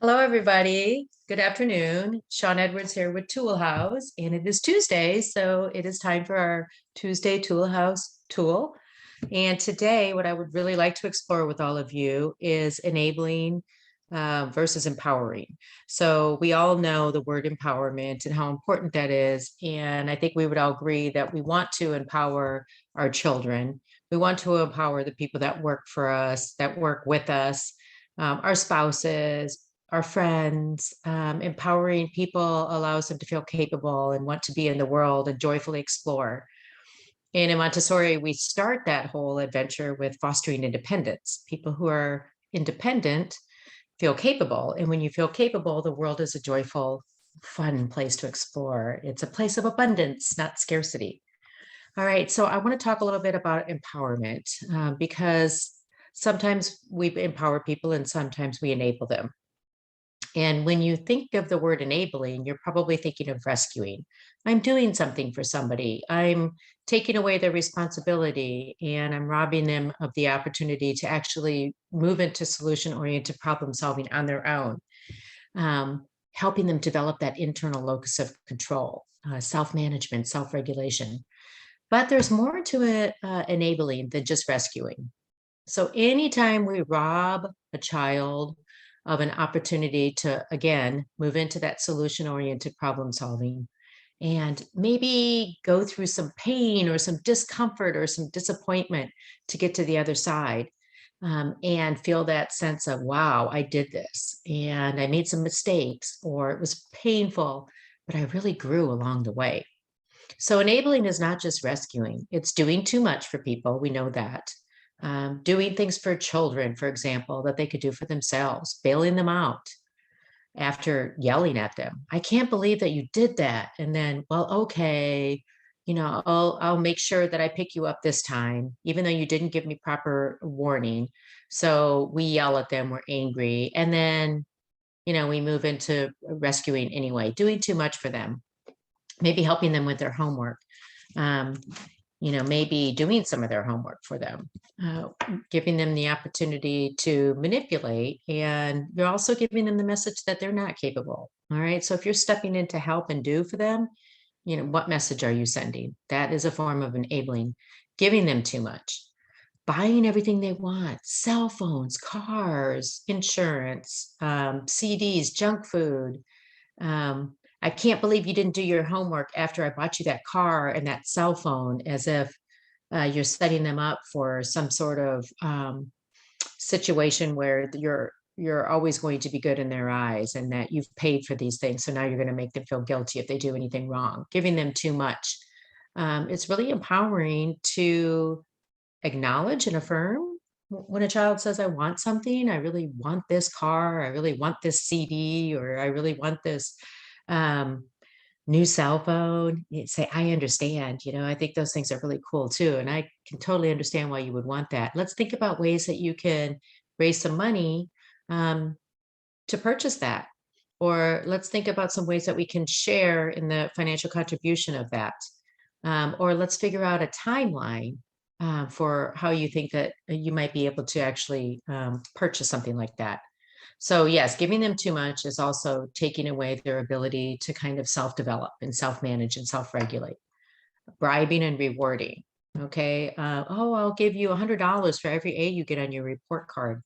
Hello, everybody. Good afternoon. Sean Edwards here with Tool House, and it is Tuesday, so it is time for our Tuesday Tool House tool. And today, what I would really like to explore with all of you is enabling versus empowering. So we all know the word empowerment and how important that is. And I think we would all agree that we want to empower our children. We want to empower the people that work for us, that work with us, our spouses, our friends. Empowering people allows them to feel capable and want to be in the world and joyfully explore. And in Montessori, we start that whole adventure with fostering independence. People who are independent feel capable. And when you feel capable, the world is a joyful, fun place to explore. It's a place of abundance, not scarcity. All right. So I want to talk a little bit about empowerment because sometimes we empower people and sometimes we enable them. And when you think of the word enabling, you're probably thinking of rescuing. I'm doing something for somebody. I'm taking away their responsibility and I'm robbing them of the opportunity to actually move into solution oriented problem solving on their own, helping them develop that internal locus of control, self management, self regulation. But there's more to it, enabling than just rescuing. So anytime we rob a child of an opportunity to, again, move into that solution oriented problem solving and maybe go through some pain or some discomfort or some disappointment to get to the other side, and feel that sense of, wow, I did this and I made some mistakes or it was painful, but I really grew along the way. So enabling is not just rescuing, it's doing too much for people. We know that. Doing things for children, for example, that they could do for themselves, bailing them out after yelling at them. I can't believe that you did that. And then, well, okay, I'll make sure that I pick you up this time, even though you didn't give me proper warning. So we yell at them, we're angry, and then we move into rescuing anyway, doing too much for them, maybe helping them with their homework. Um, maybe doing some of their homework for them, uh, giving them the opportunity to manipulate, and you're also giving them the message that they're not capable. All right. So if you're stepping in to help and do for them, what message are you sending? That is a form of enabling, giving them too much, buying everything they want, cell phones, cars, insurance, CDs, junk food. I can't believe you didn't do your homework after I bought you that car and that cell phone, as if you're setting them up for some sort of situation where you're always going to be good in their eyes and that you've paid for these things. So now you're going to make them feel guilty if they do anything wrong, giving them too much. It's really empowering to acknowledge and affirm when a child says, I want something, I really want this car, I really want this CD, or I really want this um, new cell phone. You say, I understand. I think those things are really cool too. And I can totally understand why you would want that. Let's think about ways that you can raise some money um, to purchase that. Or let's think about some ways that we can share in the financial contribution of that. Or let's figure out a timeline for how you think that you might be able to actually purchase something like that. So yes, giving them too much is also taking away their ability to kind of self-develop and self-manage and self-regulate. Bribing and rewarding. Okay. Oh, I'll give you $100 for every A you get on your report card.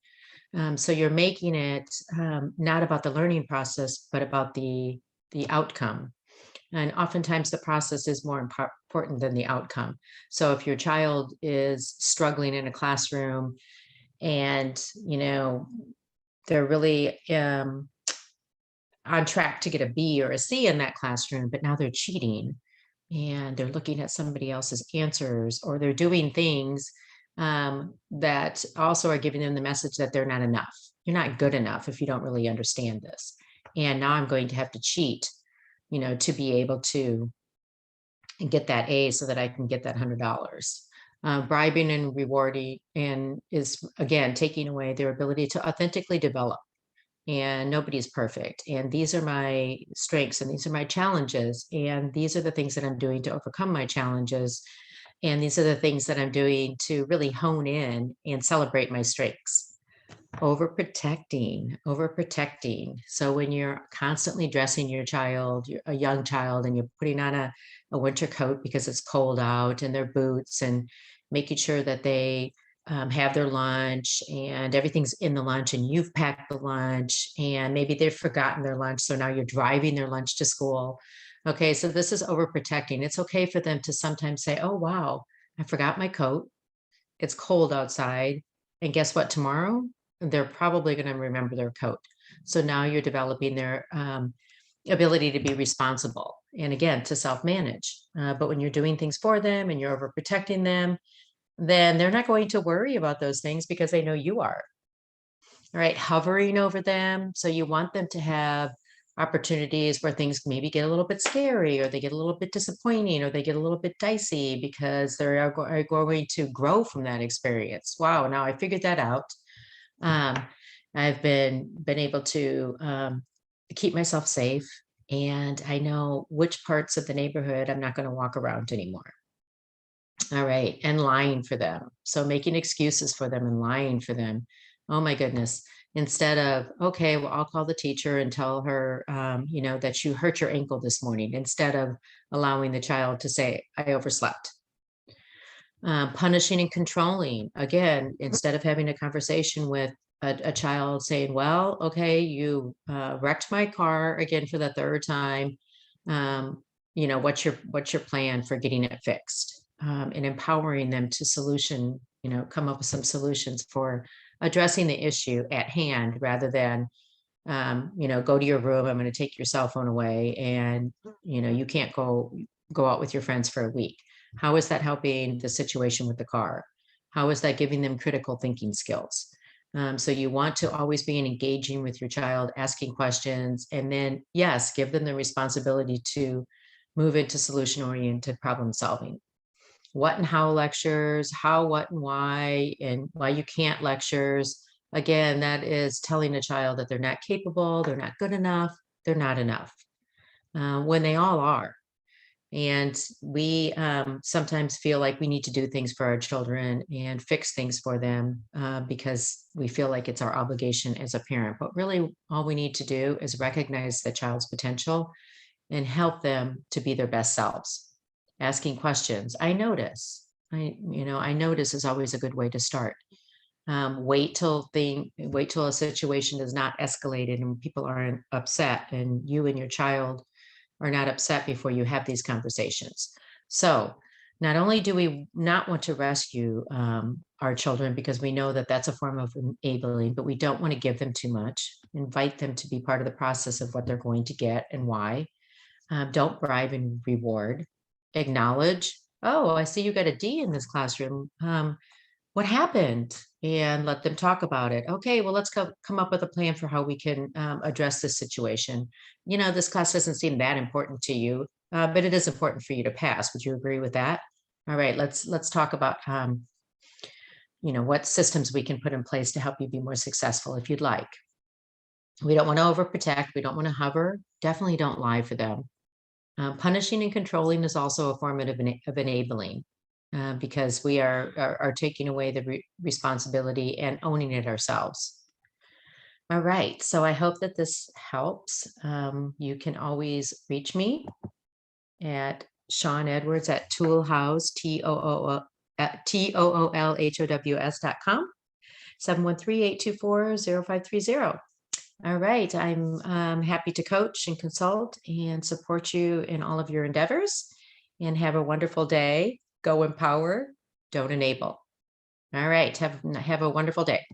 So you're making it not about the learning process, but about the outcome. And oftentimes the process is more important than the outcome. So if your child is struggling in a classroom and, they're really on track to get a B or a C in that classroom, but now they're cheating and they're looking at somebody else's answers, or they're doing things that also are giving them the message that they're not enough. You're not good enough if you don't really understand this. And now I'm going to have to cheat, to be able to get that A so that I can get that $100. Bribing and rewarding and is again taking away their ability to authentically develop. And nobody's perfect. And these are my strengths and these are my challenges. And these are the things that I'm doing to overcome my challenges. And these are the things that I'm doing to really hone in and celebrate my strengths. Overprotecting. So when you're constantly dressing your child, a young child, and you're putting on a winter coat because it's cold out, and their boots, and making sure that they have their lunch and everything's in the lunch, and you've packed the lunch, and maybe they've forgotten their lunch. So now you're driving their lunch to school. Okay, so this is overprotecting. It's okay for them to sometimes say, oh, wow, I forgot my coat. It's cold outside. And guess what? Tomorrow, they're probably going to remember their coat. So now you're developing their ability to be responsible and again, to self manage. But when you're doing things for them and you're overprotecting them, then they're not going to worry about those things because they know you are. All right, hovering over them. So you want them to have opportunities where things maybe get a little bit scary, or they get a little bit disappointing, or they get a little bit dicey because they are going to grow from that experience. Wow, now I figured that out. Um, I've been able to keep myself safe, and I know which parts of the neighborhood I'm not going to walk around anymore. All right. And lying for them. So making excuses for them and lying for them. Oh my goodness. Instead of, okay, well, I'll call the teacher and tell her, that you hurt your ankle this morning, instead of allowing the child to say, I overslept. Punishing and controlling. Again, instead of having a conversation with a child saying, well, okay, you wrecked my car again for the third time. What's your plan for getting it fixed? And empowering them to come up with some solutions for addressing the issue at hand, rather than, go to your room, I'm going to take your cell phone away, and, you can't go out with your friends for a week. How is that helping the situation with the car? How is that giving them critical thinking skills? So you want to always be engaging with your child, asking questions, and then, yes, give them the responsibility to move into solution-oriented problem solving. What and how lectures, how, what, and why you can't lectures. Again, that is telling a child that they're not capable, they're not good enough, they're not enough, when they all are. And we sometimes feel like we need to do things for our children and fix things for them because we feel like it's our obligation as a parent. But really, all we need to do is recognize the child's potential and help them to be their best selves. Asking questions. I notice. I notice is always a good way to start. Wait till a situation is not escalated and people aren't upset, and you and your child are not upset before you have these conversations. So not only do we not want to rescue our children, because we know that that's a form of enabling, but we don't want to give them too much. Invite them to be part of the process of what they're going to get and why. Don't bribe and reward. Acknowledge, oh, I see you got a D in this classroom. What happened? And let them talk about it. Okay, well, let's come up with a plan for how we can address this situation. This class doesn't seem that important to you, but it is important for you to pass. Would you agree with that? All right, let's talk about what systems we can put in place to help you be more successful if you'd like. We don't want to overprotect. We don't want to hover. Definitely don't lie for them. Punishing and controlling is also a form of enabling, because we are taking away the responsibility and owning it ourselves. All right, so I hope that this helps. You can always reach me at Shawn Edwards at Toolhouse, TOOLHOWS.com, 713-824-0530. All right, I'm happy to coach and consult and support you in all of your endeavors, and have a wonderful day. Go empower, don't enable. All right, have a wonderful day.